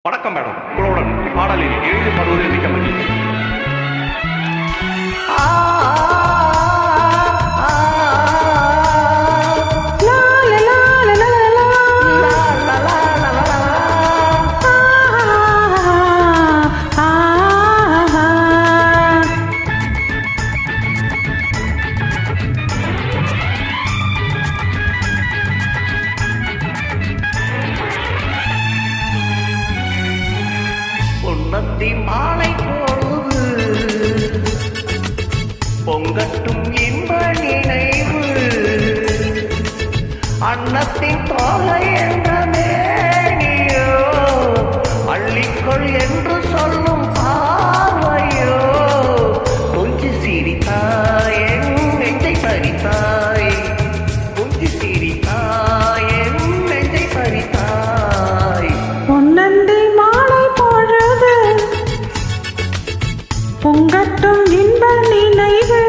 வணக்கம் மேடம், உங்களுடன் பாடலில் எழுதி பாடுவதில் மிக்க மகிழ்ச்சி. பொன்னத்தி மாலை பொழுது பொங்கட்டும் இன்ப நினைவு, அன்னத்தின் தோகை என்ற மேனியோ அள்ளிக்கொள் என்று சொல்லும் பார்வையோ, கொஞ்சி சிரித்தாய் என் நெஞ்சை பறித்தாய், கொஞ்சி சிரித்தாய் என் நெஞ்சை பறித்தாய். பொன்னந்தி மாலை பொழுது பொங்கட்டும் இன்ப நினைவு,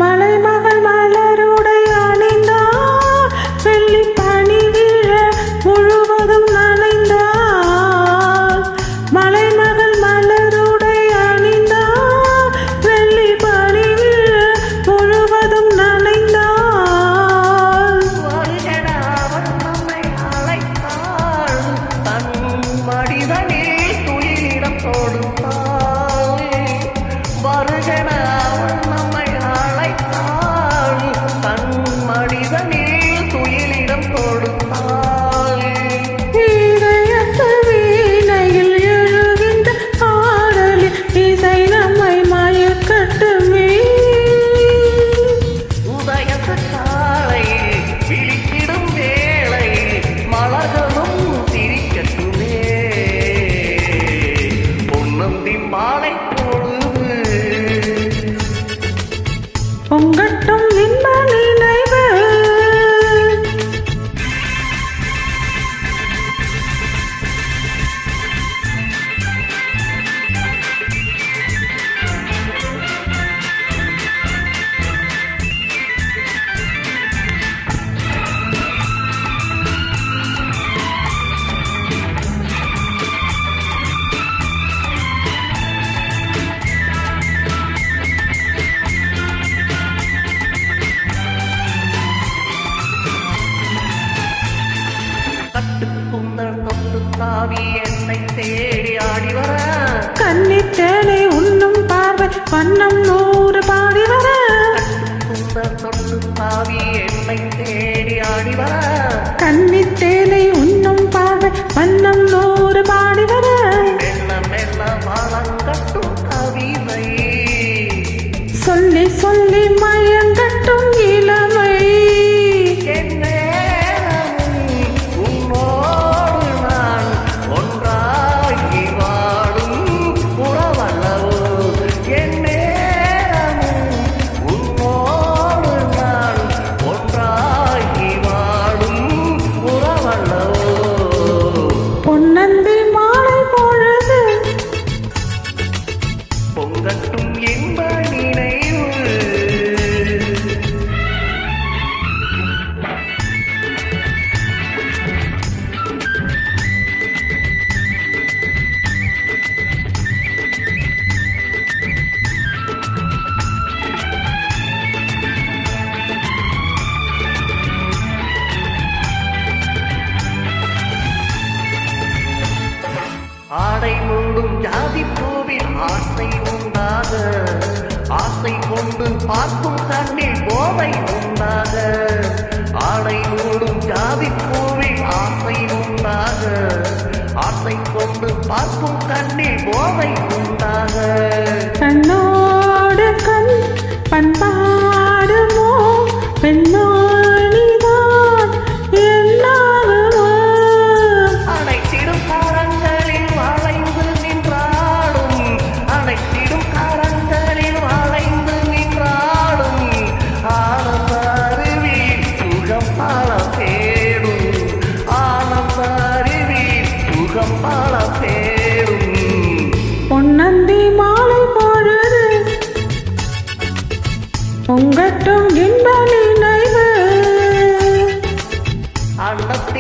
மலைமகள் மலருடை அணிந்தார், வெள்ளி பனி விழ முழுவதும் நனைந்தார். மலைமகள் மலருடை அணிந்தார், வெள்ளி பனி விழ முழுவதும் நனைந்தார். வருகனாவன் நம்மை அழைத்தாள், தன் மடிதனில் துயிலிடம் கொடுத்தாள். வருகனாவன் நம்மை அழைத்தாள், தன் மடிதனில் துயிலிடம் கொடுத்தாள். இதயத்து வீணையில் எழுகின்ற பாடலில் இசை நம்மை மயக்கட்டுமே. உதயத்து காலையில் விழித்திடும் வேளை மலர்களும் சிரிக்கட்டுமே. பொன்னந்தி மாலை பொழுது பொங்கட்டும் இன்ப நினைவு, கட்டுக்குந்தல் தொட்டு தாவி என்னை தேடி ஆடி வர, கன்னித்தேனை உண்ணும் பார்வை வண்ணம் 100 பாடி வர. கட்டுக்குந்தல் தொட்டு தாவி என்னை தேடி ஆடி வர, கன்னித்தேனை உண்ணும் பார்வை வண்ணம் 100 பாடி வர. மெல்ல மெல்ல வளங்கட்டும் கவிதை, சொல்லி சொல்லி மயங்கட்டும் இளமை. என் நேரமும் உன்னோடு நான் ஒன்றாகி வாடும் உறவல்லவோ. என் நேரமும் உன்னோடு நான் ஒன்றாகி வாடும் உறவல்லவோ. பொன்னந்தி மாலை பொழுது பொங்கட்டும் இன்ப நினைவு. ஆடை மூடும் ஜாதி பூவில் ஆசை உண்டாக, ஆசை கொண்டு பார்க்கும் கண்ணில் போதை உண்டாக. ஆடை மூடும் ஜாதி பூவில் ஆசை உண்டாக, ஆசை கொண்டு பார்க்கும் கண்ணில் போதை உண்டாக. கண்ணோடு கண் பண்பாடுமோ பெண்ணாளிதான் என்னாக ஆண்ட